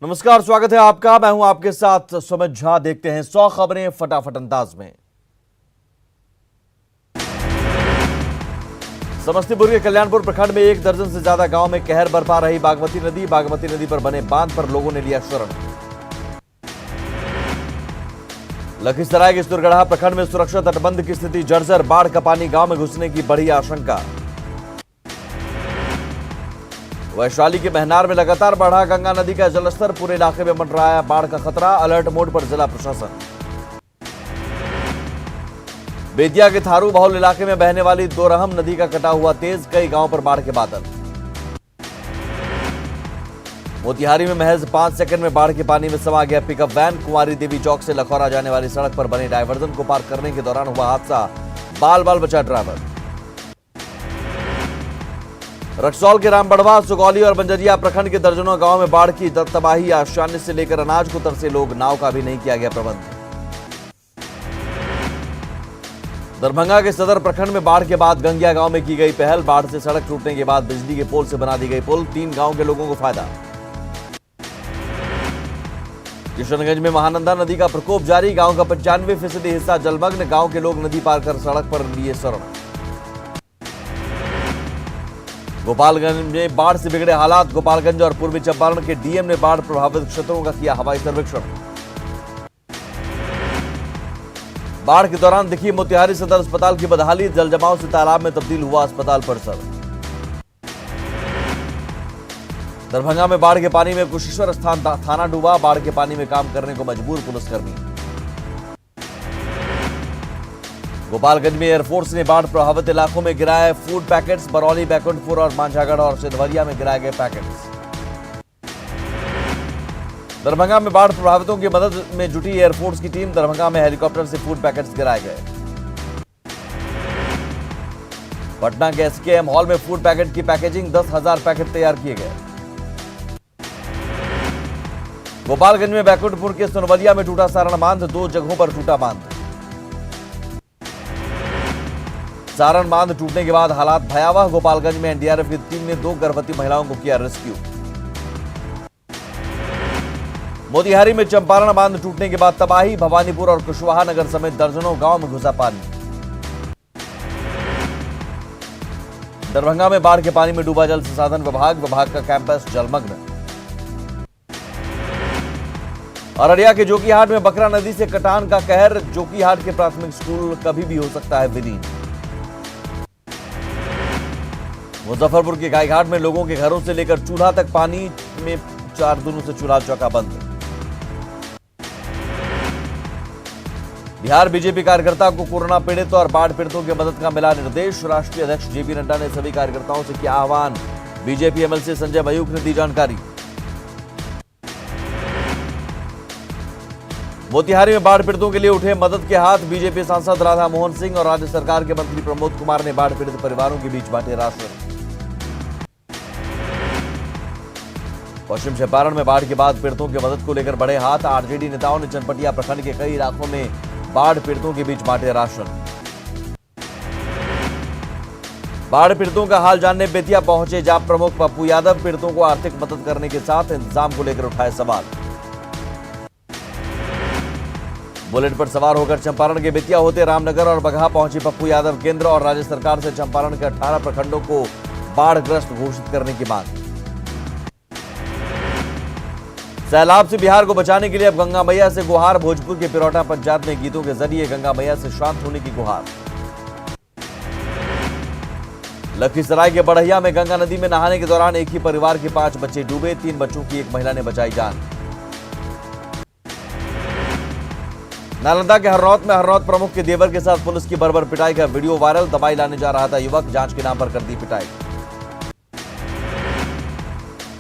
नमस्कार, स्वागत है आपका। मैं हूं आपके साथ सुमित झा। देखते हैं 100 खबरें फटाफट अंदाज में। समस्तीपुर के कल्याणपुर प्रखंड में 1 दर्जन से ज्यादा गांव में कहर बरपा रही बागमती नदी। बागमती नदी पर बने बांध पर लोगों ने लिया शरण। लखीसराय के सुरगढ़ा प्रखंड में सुरक्षा तटबंध की स्थिति जर्जर। बाढ़ का पानी गांव में घुसने की बढ़ी आशंका। वैशाली के महनार में लगातार बढ़ा गंगा नदी का जलस्तर। पूरे इलाके में मंडराया बाढ़ का खतरा। अलर्ट मोड पर जिला प्रशासन। बेतिया के थारू बाहुल इलाके में बहने वाली दोरहम नदी का कटा हुआ तेज। कई गांवों पर बाढ़ के बादल। मोतिहारी में महज 5 सेकंड में बाढ़ के पानी में समा गया पिकअप वैन। कुंवारी देवी चौक से लखौरा जाने वाली सड़क पर बने डायवर्जन को पार करने के दौरान हुआ हादसा। बाल बाल बचा ड्राइवर। रक्सौल के रामबढ़वा, सुगौली और बंजरिया प्रखंड के दर्जनों गांव में बाढ़ की तबाही। आशान्य से लेकर अनाज को तरसे लोग। नाव का भी नहीं किया गया प्रबंध। दरभंगा के सदर प्रखंड में बाढ़ के बाद गंगिया गांव में की गई पहल। बाढ़ से सड़क टूटने के बाद बिजली के पोल से बना दी गई पुल। 3 गांव के लोगों को फायदा। किशनगंज में महानंदा नदी का प्रकोप जारी। गांव का 95% हिस्सा जलमग्न। गांव के लोग नदी पार कर सड़क पर लिए शरण। गोपालगंज में बाढ़ से बिगड़े हालात। गोपालगंज और पूर्वी चंपारण के डीएम ने बाढ़ प्रभावित क्षेत्रों का किया हवाई सर्वेक्षण। बाढ़ के दौरान दिखी मोतिहारी सदर अस्पताल की बदहाली। जल जमाव से तालाब में तब्दील हुआ अस्पताल परिसर। दरभंगा में बाढ़ के पानी में कुशेश्वर स्थान थाना डूबा। बाढ़ के पानी में काम करने को मजबूर पुलिसकर्मी। गोपालगंज में एयरफोर्स ने बाढ़ प्रभावित इलाकों में गिराए फूड पैकेट्स। बरौली, बैकुंठपुर और मांझागढ़ और सिधवलिया में गिराए गए पैकेट्स। दरभंगा में बाढ़ प्रभावितों की मदद में जुटी एयरफोर्स की टीम। दरभंगा में हेलीकॉप्टर से फूड पैकेट्स गिराए गए। पटना के एसकेएम हॉल में फूड पैकेट की पैकेजिंग। 10,000 पैकेट तैयार किए गए। गोपालगंज में बैकुंठपुर के सोनवलिया में टूटा सारण बांध। 2 जगहों पर टूटा बांध। सारण बांध टूटने के बाद हालात भयावह। गोपालगंज में एनडीआरएफ की टीम ने 2 गर्भवती महिलाओं को किया रेस्क्यू। मोतिहारी में चंपारण बांध टूटने के बाद तबाही। भवानीपुर और कुशवाहा नगर समेत दर्जनों गांव में घुसा पानी। दरभंगा में बाढ़ के पानी में डूबा जल संसाधन विभाग का कैंपस जलमग्न। अररिया के जोकीहाट में बकरा नदी से कटान का कहर। जोकीहाट के प्राथमिक स्कूल कभी भी हो सकता है विलीन। मुजफ्फरपुर के गायघाट में लोगों के घरों से लेकर चूल्हा तक पानी में 4 दिनों से चूल्हा चौका बंद। बिहार बीजेपी कार्यकर्ता को कोरोना पीड़ित और बाढ़ पीड़ितों की मदद का मिला निर्देश। राष्ट्रीय अध्यक्ष जेपी नड्डा ने सभी कार्यकर्ताओं से किया आह्वान। बीजेपी एमएलसी संजय मयूख ने दी जानकारी। मोतिहारी में बाढ़ पीड़ितों के लिए उठे मदद के हाथ। बीजेपी सांसद राधा मोहन सिंह और राज्य सरकार के मंत्री प्रमोद कुमार ने बाढ़ पीड़ित परिवारों के बीच बांटे राशन। पश्चिम चंपारण में बाढ़ के बाद पीड़ितों की मदद को लेकर बढ़े हाथ। आरजेडी नेताओं ने चनपटिया प्रखंड के कई इलाकों में बाढ़ पीड़ितों के बीच बांटे राशन। बाढ़ पीड़ितों का हाल जानने बेतिया पहुंचे जाप प्रमुख पप्पू यादव। पीड़ितों को आर्थिक मदद करने के साथ इंतजाम को लेकर उठाए सवाल। बुलेट पर सवार होकर चंपारण के बेतिया होते रामनगर और बगहा पहुंचे पप्पू यादव। केंद्र और राज्य सरकार से चंपारण के 18 प्रखंडों को बाढ़ग्रस्त घोषित करने की मांग। सैलाब से बिहार को बचाने के लिए अब गंगा मैया से गुहार। भोजपुर के पिरौटा पंचायत में गीतों के जरिए गंगा मैया से शांत होने की गुहार। लखीसराय के बढ़ैया में गंगा नदी में नहाने के दौरान एक ही परिवार के 5 बच्चे डूबे। 3 बच्चों की एक महिला ने बचाई जान। नालंदा के हरनौत में हरनौत प्रमुख के देवर के साथ पुलिस की बर्बर पिटाई का वीडियो वायरल। दवाई लाने जा रहा था युवक। जांच के नाम पर कर दी पिटाई।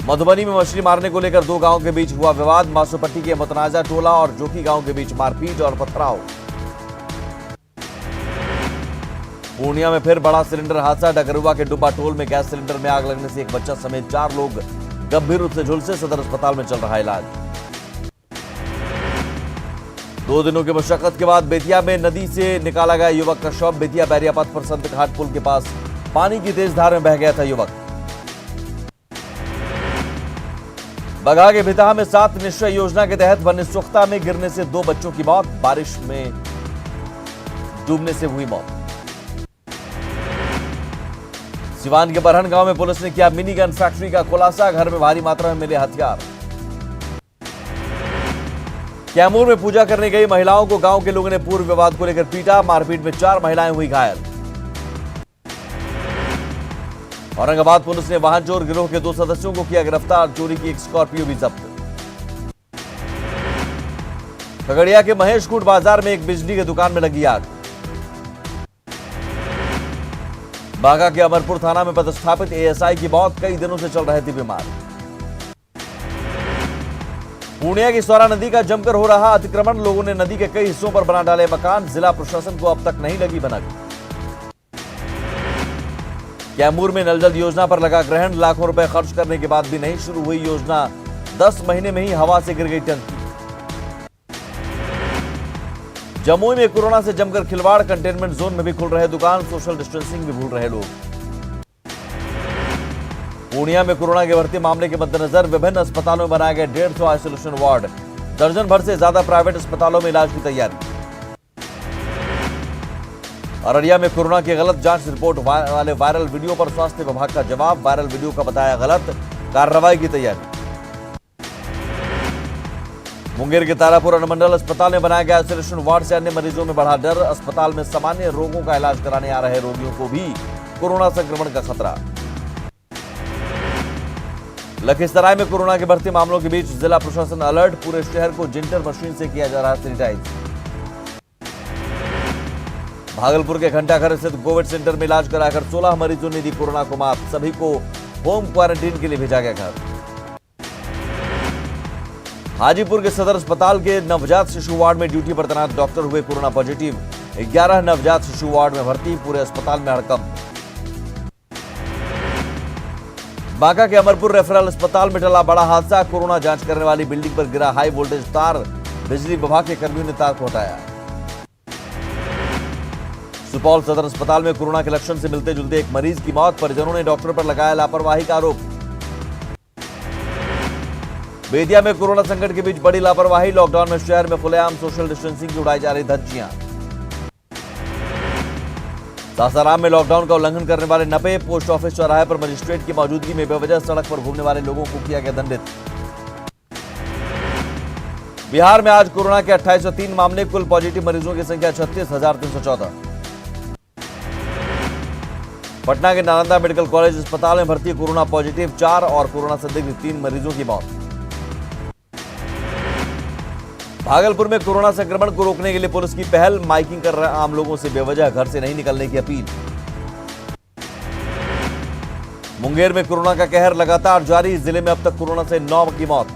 मधुबनी में मछली मारने को लेकर 2 गांवों के बीच हुआ विवाद। मासूपट्टी के मतनाजा टोला और जोकी गांव के बीच मारपीट और पथराव। पूर्णिया में फिर बड़ा सिलेंडर हादसा। डगरुआ के डुब्बा टोल में गैस सिलेंडर में आग लगने से एक बच्चा समेत 4 लोग गंभीर रूप से झुलसे। सदर अस्पताल में चल रहा इलाज। 2 दिनों की मशक्कत के बाद बेतिया में नदी से निकाला गया युवक का शव। बेतिया बैरिया पथ पर संत घाट पुल के पास पानी की तेज धार में बह गया था युवक। बगहा के भितहा में 7 निश्चय योजना के तहत बने सुख्ता में गिरने से 2 बच्चों की मौत, बारिश में डूबने से हुई मौत। सिवान के बरहन गांव में पुलिस ने किया मिनी गन फैक्ट्री का खुलासा, घर में भारी मात्रा में मिले हथियार। कैमूर में पूजा करने गई महिलाओं को गांव के लोगों ने पूर्व विवाद को लेकर पीटा, मारपीट में 4 महिलाएं हुई घायल। औरंगाबाद पुलिस ने वाहन चोर गिरोह के 2 सदस्यों को किया गिरफ्तार, चोरी की एक स्कॉर्पियो भी जब्त। खगड़िया के महेशकूट बाजार में एक बिजली की दुकान में लगी आग। बांका के अमरपुर थाना में पदस्थापित एएसआई की मौत, कई दिनों से चल रहे थे बीमार। पूर्णिया की सौरा नदी का जमकर हो रहा अतिक्रमण, लोगों ने नदी के कई हिस्सों पर बना डाले मकान, जिला प्रशासन को अब तक नहीं लगी भनक। कैमूर में नल जल योजना पर लगा ग्रहण, लाखों रुपए खर्च करने के बाद भी नहीं शुरू हुई योजना, 10 महीने में ही हवा से गिर गई टंकी। जमुई में कोरोना से जमकर खिलवाड़, कंटेनमेंट जोन में भी खुल रहे दुकान, सोशल डिस्टेंसिंग भी भूल रहे लोग। पूर्णिया में कोरोना के बढ़ते मामले के मद्देनजर विभिन्न अस्पतालों में बनाए गए 150 आइसोलेशन वार्ड, दर्जन भर से ज्यादा प्राइवेट अस्पतालों में इलाज की तैयारी। अररिया में कोरोना की गलत जांच रिपोर्ट वाले वायरल वीडियो पर स्वास्थ्य विभाग का जवाब, वायरल वीडियो का बताया गलत, कार्रवाई की तैयारी। मुंगेर के तारापुर अनुमंडल अस्पताल में बनाया गया आइसोलेशन वार्ड से अन्य मरीजों में बढ़ा डर, अस्पताल में सामान्य रोगों का इलाज कराने आ रहे रोगियों को भी कोरोना संक्रमण का खतरा। लखीसराय में कोरोना के बढ़ते मामलों के बीच जिला प्रशासन अलर्ट, पूरे शहर को जिंटर मशीन से किया जा रहा सैनिटाइज। भागलपुर के घंटाघर स्थित कोविड सेंटर में इलाज कराकर 16 मरीजों ने दी कोरोना को मात, सभी को होम क्वारंटीन के लिए भेजा गया घर। हाजीपुर के सदर अस्पताल के नवजात शिशु वार्ड में ड्यूटी पर तैनात डॉक्टर हुए कोरोना पॉजिटिव, 11 नवजात शिशु वार्ड में भर्ती, पूरे अस्पताल में हड़कंप। बांका के अमरपुर रेफरल अस्पताल में टला बड़ा हादसा, कोरोना जांच करने वाली बिल्डिंग पर गिरा हाई वोल्टेज तार, बिजली विभाग के कर्मियों ने तार को हटाया। सुपौल सदर अस्पताल में कोरोना के लक्षण से मिलते जुलते एक मरीज की मौत, परिजनों ने डॉक्टर पर लगाया लापरवाही का आरोप। बेतिया में कोरोना संकट के बीच बड़ी लापरवाही, लॉकडाउन में शहर में खुलेआम सोशल डिस्टेंसिंग की उड़ाई जा रही धज्जियां। सासाराम में लॉकडाउन का उल्लंघन करने वाले नपे, पोस्ट ऑफिस चौराहे पर मजिस्ट्रेट की मौजूदगी में बेवजह सड़क पर घूमने वाले लोगों को किया गया दंडित। बिहार में आज कोरोना के 2803 मामले, कुल पॉजिटिव मरीजों की संख्या 36,314। पटना के नालंदा मेडिकल कॉलेज अस्पताल में भर्ती कोरोना पॉजिटिव 4 और कोरोना संदिग्ध 3 मरीजों की मौत। भागलपुर में कोरोना संक्रमण को रोकने के लिए पुलिस की पहल, माइकिंग कर रहे आम लोगों से बेवजह घर से नहीं निकलने की अपील। मुंगेर में कोरोना का कहर लगातार जारी, जिले में अब तक कोरोना से 9 की मौत।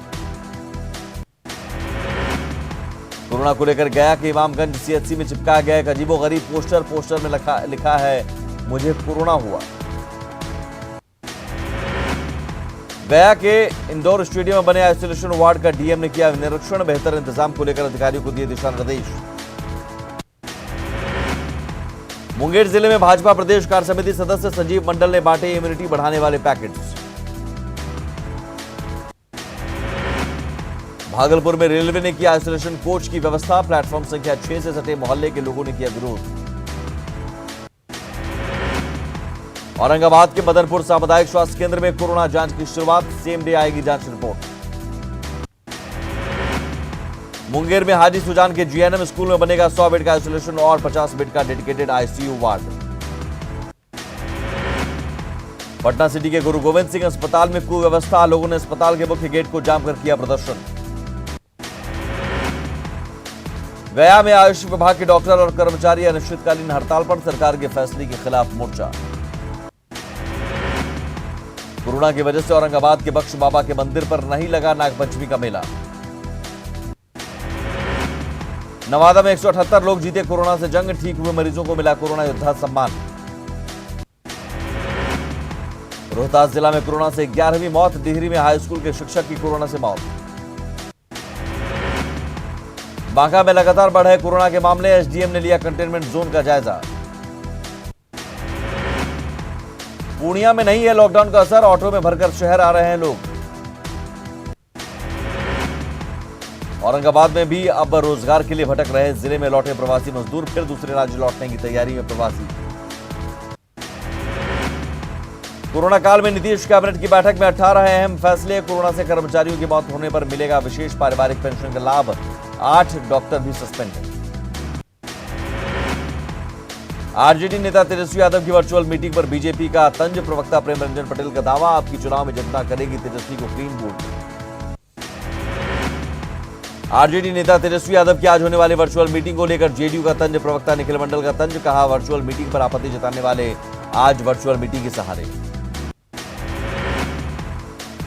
कोरोना को लेकर गया के इमामगंज सीएचसी में चिपकाया गया एक अजीबोगरीब पोस्टर, पोस्टर में लिखा है मुझे कोरोना हुआ। गया के इंडोर स्टेडियम में बने आइसोलेशन वार्ड का डीएम ने किया निरीक्षण, बेहतर इंतजाम को लेकर अधिकारियों को दिए दिशा निर्देश। मुंगेर जिले में भाजपा प्रदेश कार्य समिति सदस्य संजीव मंडल ने बांटे इम्यूनिटी बढ़ाने वाले पैकेट्स। भागलपुर में रेलवे ने किया आइसोलेशन कोच की व्यवस्था, प्लेटफॉर्म संख्या 6 से सटे मोहल्ले के लोगों ने किया विरोध। औरंगाबाद के मदनपुर सामुदायिक स्वास्थ्य केंद्र में कोरोना जांच की शुरुआत, सेम डे आएगी जांच रिपोर्ट। मुंगेर में हाजी सुजान के जीएनएम स्कूल में बनेगा 100 बेड का आइसोलेशन और 50 बेड का dedicated ICU ward. Patna city के गुरु गोविंद सिंह अस्पताल में कुव्यवस्था, लोगों ने अस्पताल के मुख्य गेट को जाम कर किया प्रदर्शन। गया में आयुष विभाग के डॉक्टर और कर्मचारी अनिश्चितकालीन हड़ताल पर, सरकार के फैसले के खिलाफ मोर्चा। कोरोना की वजह से औरंगाबाद के बख्श बाबा के मंदिर पर नहीं लगा नागपंचमी का मेला। नवादा में 178 लोग जीते कोरोना से जंग, ठीक हुए मरीजों को मिला कोरोना योद्धा सम्मान। रोहतास जिला में कोरोना से 11वीं मौत, डिहरी में हाई स्कूल के शिक्षक की कोरोना से मौत। बांका में लगातार बढ़े कोरोना के मामले, एसडीएम ने लिया कंटेनमेंट जोन का जायजा। पूर्णिया में नहीं है लॉकडाउन का असर, ऑटो में भरकर शहर आ रहे हैं लोग। औरंगाबाद में भी अब रोजगार के लिए भटक रहे जिले में लौटे प्रवासी मजदूर फिर दूसरे राज्य लौटने की तैयारी में प्रवासी। कोरोना काल में नीतीश कैबिनेट की बैठक में 18 अहम फैसले। कोरोना से कर्मचारियों की मौत होने पर मिलेगा विशेष पारिवारिक पेंशन का लाभ। 8 डॉक्टर भी सस्पेंड। आरजेडी नेता तेजस्वी यादव की वर्चुअल मीटिंग पर बीजेपी का तंज। प्रवक्ता प्रेम रंजन पटेल का दावा, आपकी चुनाव में जनता करेगी तेजस्वी को क्लीन बोल्ड। आरजेडी नेता तेजस्वी यादव की आज होने वाली वर्चुअल मीटिंग को लेकर जेडीयू का तंज। प्रवक्ता निखिल मंडल का तंज, कहा वर्चुअल मीटिंग पर आपत्ति जताने वाले आज वर्चुअल मीटिंग के सहारे।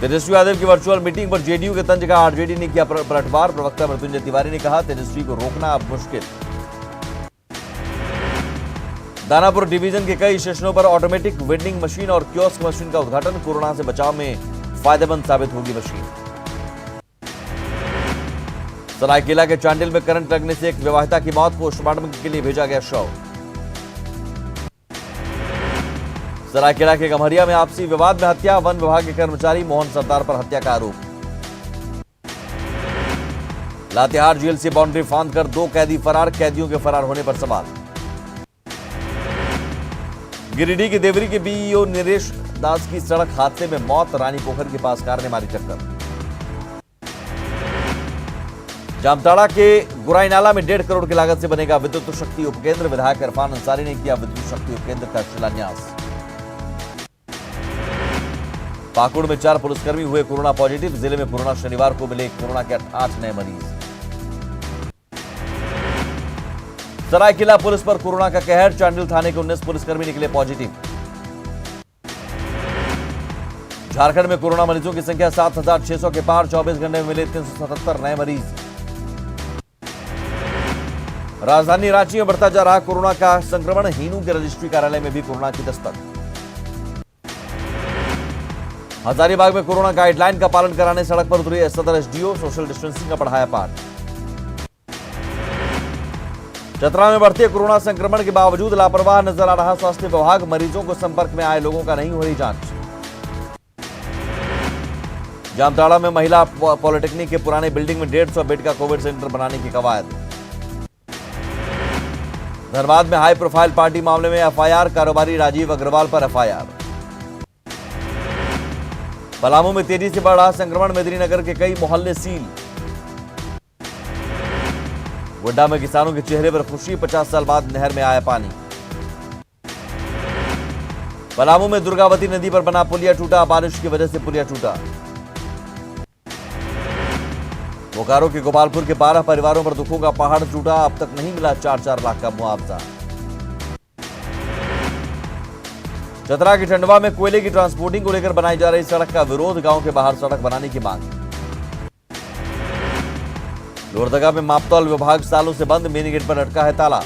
तेजस्वी यादव की वर्चुअल मीटिंग पर जेडीयू के तंज का आरजेडी ने किया पलटवार। प्रवक्ता मृत्युंजय तिवारी ने कहा तेजस्वी को रोकना अब मुश्किल। दानापुर डिवीजन के कई स्टेशनों पर ऑटोमेटिक वेंडिंग मशीन और कियोस्क मशीन का उद्घाटन। कोरोना से बचाव में फायदेमंद साबित होगी मशीन। सरायकेला के चांडिल में करंट लगने से एक विवाहिता की मौत। पोस्टमार्टम के लिए भेजा गया शव। सरायकेला के गम्हरिया में आपसी विवाद में हत्या। वन विभाग के कर्मचारी मोहन सरदार पर हत्या का आरोप। लातेहार जेल से बाउंड्री फांदकर 2 कैदी फरार। कैदियों के फरार होने पर सवाल। गिरिडीह के देवरी के बीईओ नरेश दास की सड़क हादसे में मौत। रानीपोखर के पास कार ने मारी टक्कर। जामताड़ा के गुराईनाला में 1.5 करोड़ की लागत से बनेगा विद्युत शक्ति उपकेंद्र। विधायक इरफान अंसारी ने किया विद्युत शक्ति उपकेंद्र का शिलान्यास। पाकुड़ में 4 पुलिसकर्मी हुए कोरोना पॉजिटिव। जिले में कोरोना शनिवार को मिले कोरोना के 8 नए मरीज। सरायकेला पुलिस पर कोरोना का कहर। चांडिल थाने के 19 पुलिसकर्मी निकले पॉजिटिव। झारखंड में कोरोना मरीजों की संख्या 7,600 के पार। 24 घंटे में मिले 377 नए मरीज। राजधानी रांची में बढ़ता जा रहा कोरोना का संक्रमण। हीनू के रजिस्ट्री कार्यालय में भी कोरोना की दस्तक। हजारीबाग में कोरोना गाइडलाइन का पालन कराने सड़क पर उतरे सदर एसडीओ। सोशल डिस्टेंसिंग का पढ़ाया पाठ। चतरा में बढ़ते कोरोना संक्रमण के बावजूद लापरवाह नजर आ रहा स्वास्थ्य विभाग। मरीजों को संपर्क में आए लोगों का नहीं हो रही जांच। जामताड़ा में महिला पॉलिटेक्निक के पुराने बिल्डिंग में 150 बेड का कोविड सेंटर बनाने की कवायद। धनबाद में हाई प्रोफाइल पार्टी मामले में एफआईआर। कारोबारी राजीव अग्रवाल पर एफआईआर। पलामू में तेजी से बढ़ रहा संक्रमण। मेदिनीनगर के कई मोहल्ले सील। गोड्डा में किसानों के चेहरे पर खुशी। 50 साल बाद नहर में आया पानी। पलामू में दुर्गावती नदी पर बना पुलिया टूटा। बारिश की वजह से पुलिया टूटा। बोकारो के गोपालपुर के 12 परिवारों पर दुखों का पहाड़ टूटा। अब तक नहीं मिला 4-4 लाख का मुआवजा। चतरा के टंडवा में कोयले की ट्रांसपोर्टिंग को लेकर बनाई जा रही सड़क का विरोध। गांव के बाहर सड़क बनाने की मांग। लोहरदगा में मापतौल विभाग सालों से बंद। मेन गेट पर लटका है ताला।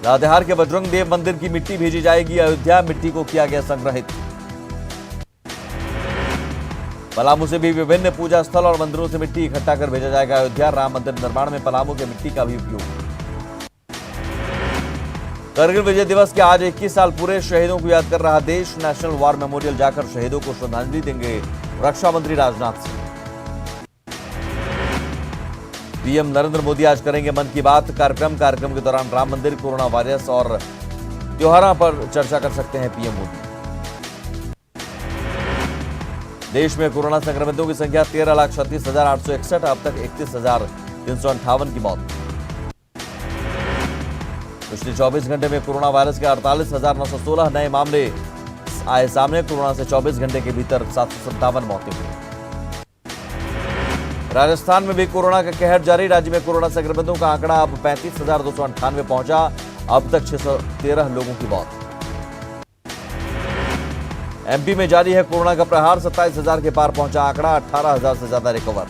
लातेहार के बजरंग देव मंदिर की मिट्टी भेजी जाएगी अयोध्या। मिट्टी को किया गया संग्रहित। पलामू से भी विभिन्न पूजा स्थल और मंदिरों से मिट्टी इकट्ठा कर भेजा जाएगा अयोध्या। राम मंदिर निर्माण में पलामू के मिट्टी का भी उपयोग। करगिल विजय दिवस के आज 21 साल पूरे। शहीदों को याद कर रहा देश। नेशनल वॉर मेमोरियल जाकर शहीदों को श्रद्धांजलि देंगे रक्षा मंत्री राजनाथ सिंह। पीएम नरेंद्र मोदी आज करेंगे मन की बात कार्यक्रम के दौरान राम मंदिर, कोरोना वायरस और त्योहारों पर चर्चा कर सकते हैं पीएम मोदी। देश में कोरोना संक्रमितों की संख्या 13,36,861। अब तक 31,358 की मौत। पिछले 24 घंटे में कोरोना वायरस के 48,916 नए मामले आए सामने। कोरोना से 24 घंटे के भीतर 757 मौतें हुई। राजस्थान में भी कोरोना का कहर जारी। राज्य में कोरोना संक्रमितों का आंकड़ा अब 35,298 पहुंचा। अब तक 613 लोगों की मौत। एमपी में जारी है कोरोना का प्रहार। 27,000 के पार पहुंचा आंकड़ा। 18,000 से ज्यादा रिकवर।